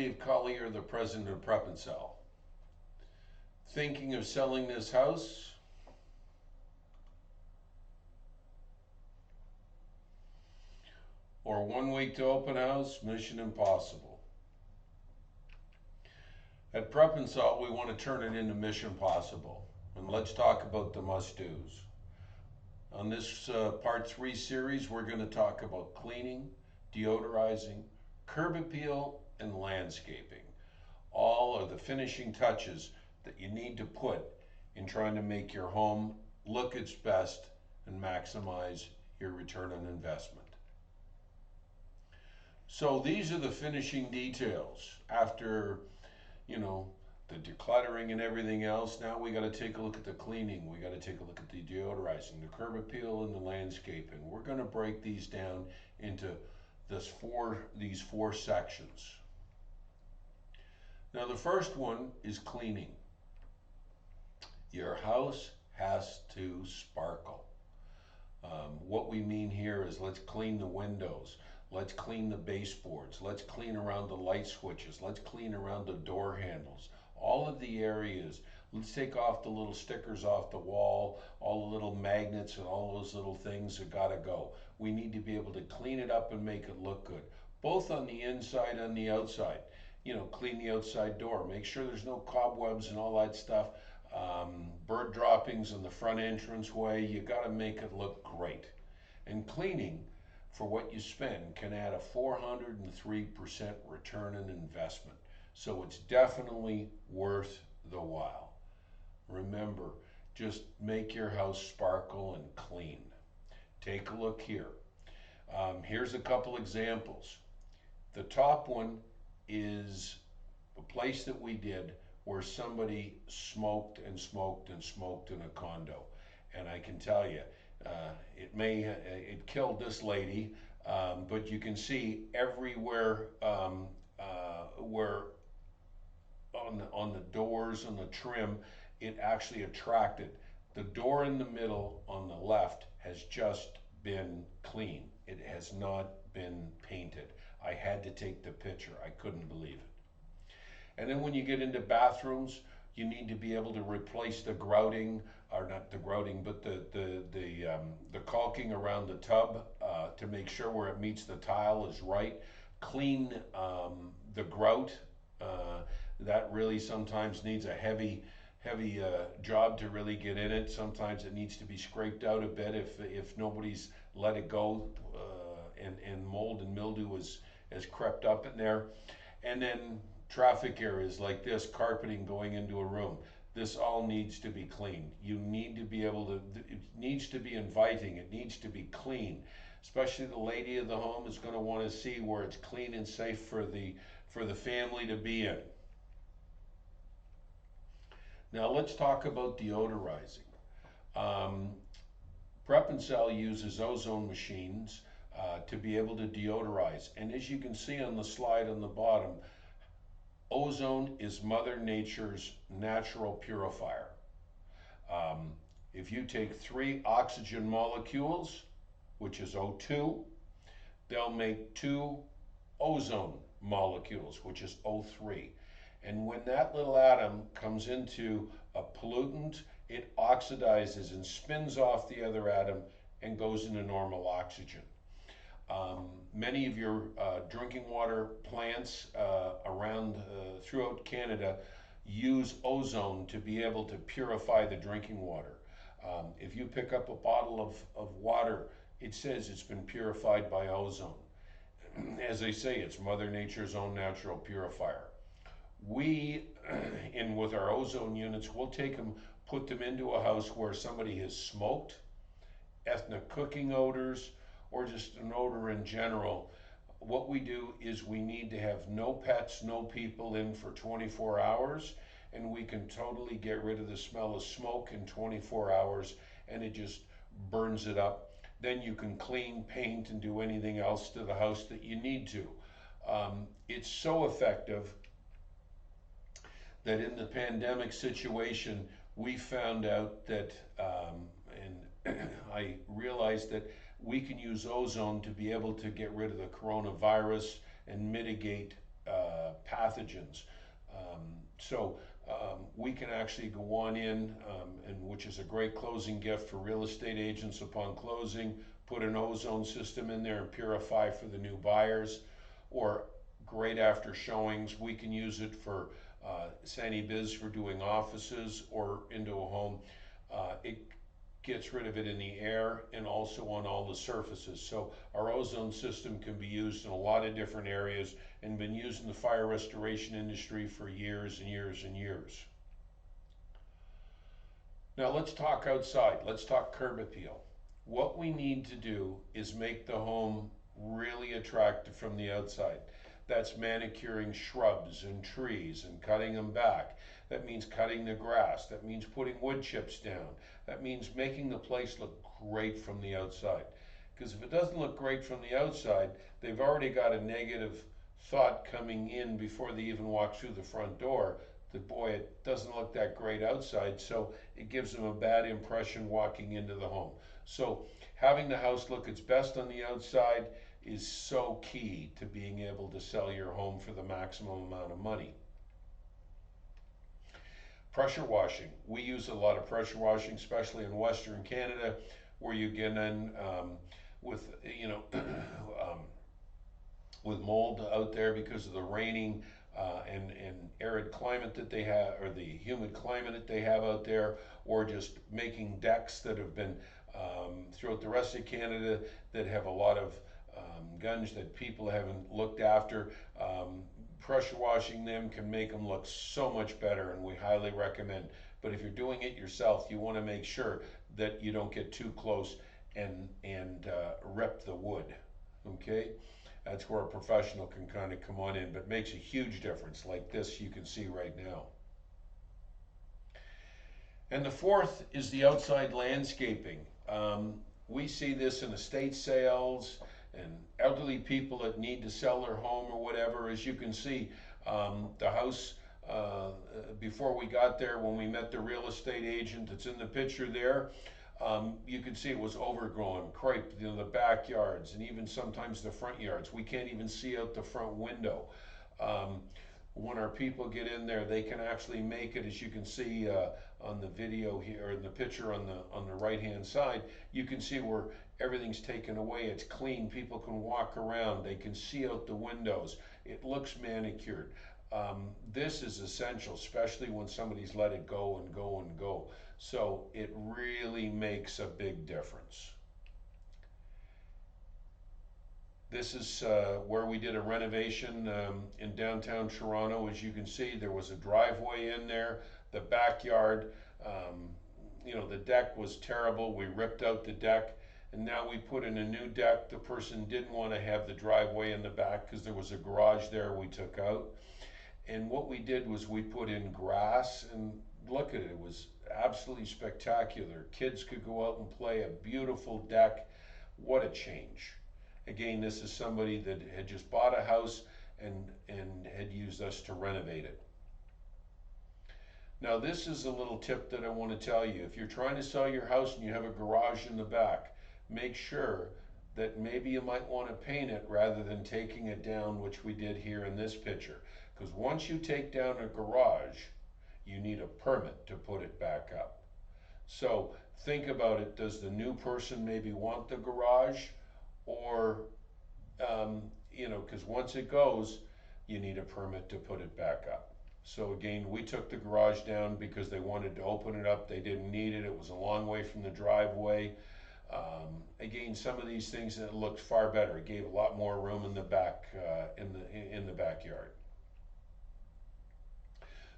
Dave Collier, the president of Prep and Sell. Thinking of selling this house? Or 1 week to open house? Mission impossible. At Prep and Sell, we want to turn it into mission possible. And let's talk about the must-dos. On this part 3 series, we're going to talk about cleaning, deodorizing, curb appeal, and landscaping. All are the finishing touches that you need to put in trying to make your home look its best and maximize your return on investment. So these are the finishing details. After, the decluttering and everything else, now we got to take a look at the cleaning. We got to take a look at the deodorizing, the curb appeal, and the landscaping. We're going to break these down into these four sections. Now the first one is cleaning. Your house has to sparkle. What we mean here is let's clean the windows. Let's clean the baseboards. Let's clean around the light switches. Let's clean around the door handles. All of the areas. Let's take off the little stickers off the wall, all the little magnets and all those little things that gotta go. We need to be able to clean it up and make it look good, both on the inside and the outside. Clean the outside door. Make sure there's no cobwebs and all that stuff. Bird droppings in the front entranceway. You gotta make it look great. And cleaning, for what you spend, can add a 403% return on investment. So it's definitely worth the while. Remember, just make your house sparkle and clean. Take a look here. Here's a couple examples. The top one is a place that we did where somebody smoked and smoked and smoked in a condo. And I can tell you, it killed this lady, but you can see everywhere where on the doors and the trim, it actually attracted. The door in the middle on the left has just been clean. It has not been painted. I had to take the picture. I couldn't believe it. And then when you get into bathrooms, you need to be able to replace the grouting, or not the grouting, but the caulking around the tub to make sure where it meets the tile is right. Clean the grout. That really sometimes needs a heavy job to really get in it. Sometimes it needs to be scraped out a bit if nobody's let it go and mold and mildew has crept up in there. And then traffic areas like this, carpeting going into a room. This all needs to be clean. You need to be able to, it needs to be inviting, it needs to be clean. Especially the lady of the home is going to want to see where it's clean and safe for the family to be in. Now let's talk about deodorizing. Prep and Sell uses ozone machines to be able to deodorize. And as you can see on the slide on the bottom, ozone is Mother Nature's natural purifier. If you take 3 oxygen molecules, which is O2, they'll make 2 ozone molecules, which is O3. And when that little atom comes into a pollutant, it oxidizes and spins off the other atom and goes into normal oxygen. Many of your drinking water plants throughout Canada use ozone to be able to purify the drinking water. If you pick up a bottle of water, it says it's been purified by ozone. As they say, it's Mother Nature's own natural purifier. We, with our ozone units, we'll take them, put them into a house where somebody has smoked, ethnic cooking odors, or just an odor in general. What we do is we need to have no pets, no people in for 24 hours, and we can totally get rid of the smell of smoke in 24 hours, and it just burns it up. Then you can clean, paint, and do anything else to the house that you need to. It's so effective that in the pandemic situation, we found out that, and I realized that we can use ozone to be able to get rid of the coronavirus and mitigate pathogens. So we can actually go on in, and which is a great closing gift for real estate agents upon closing, put an ozone system in there and purify for the new buyers, or great after showings. We can use it for Sandy Biz for doing offices or into a home. It gets rid of it in the air and also on all the surfaces. So our ozone system can be used in a lot of different areas and been used in the fire restoration industry for years and years and years. Now let's talk outside. Let's talk curb appeal. What we need to do is make the home really attractive from the outside. That's manicuring shrubs and trees and cutting them back. That means cutting the grass. That means putting wood chips down. That means making the place look great from the outside. Because if it doesn't look great from the outside, they've already got a negative thought coming in before they even walk through the front door that, boy, it doesn't look that great outside, so it gives them a bad impression walking into the home. So having the house look its best on the outside is so key to being able to sell your home for the maximum amount of money. Pressure washing. We use a lot of pressure washing, especially in Western Canada, where you get in with, with mold out there because of the raining and arid climate that they have, or the humid climate that they have out there, or just making decks that have been throughout the rest of Canada that have a lot of gunge that people haven't looked after. Pressure washing them can make them look so much better, and we highly recommend. But if you're doing it yourself, you want to make sure that you don't get too close and rip the wood. Okay, that's where a professional can kind of come on in, but makes a huge difference, like this you can see right now. And the fourth is the outside landscaping. We see this in estate sales and elderly people that need to sell their home or whatever. As you can see, the house, before we got there, when we met the real estate agent that's in the picture there, you could see it was overgrown, crepe, the backyards, and even sometimes the front yards. We can't even see out the front window. When our people get in there, they can actually make it, as you can see on the video here, or in the picture on the right hand side, you can see where everything's taken away. It's clean. People can walk around. They can see out the windows. It looks manicured. This is essential, especially when somebody's let it go and go and go. So it really makes a big difference. This is where we did a renovation in downtown Toronto. As you can see, there was a driveway in there, the backyard, the deck was terrible. We ripped out the deck, and now we put in a new deck. The person didn't want to have the driveway in the back because there was a garage there we took out. And what we did was we put in grass, and look at it, it was absolutely spectacular. Kids could go out and play, a beautiful deck. What a change. Again, this is somebody that had just bought a house and had used us to renovate it. Now this is a little tip that I want to tell you. If you're trying to sell your house and you have a garage in the back, make sure that maybe you might want to paint it rather than taking it down, which we did here in this picture. Because once you take down a garage, you need a permit to put it back up. So think about it. Does the new person maybe want the garage? Or, because once it goes, you need a permit to put it back up. So again, we took the garage down because they wanted to open it up. They didn't need it. It was a long way from the driveway. Again, some of these things, it looked far better. It gave a lot more room in the back, in the backyard.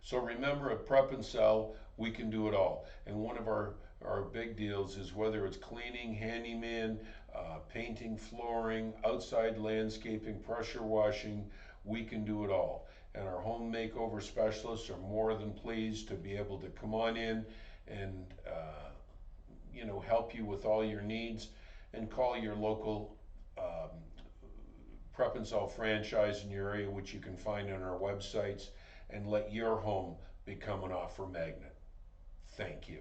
So remember, at Prep and Sell, we can do it all. And one of our big deals is whether it's cleaning, handyman, painting, flooring, outside landscaping, pressure washing, we can do it all. And our home makeover specialists are more than pleased to be able to come on in and help you with all your needs, and call your local Prep and Sell franchise in your area, which you can find on our websites, and let your home become an offer magnet. Thank you.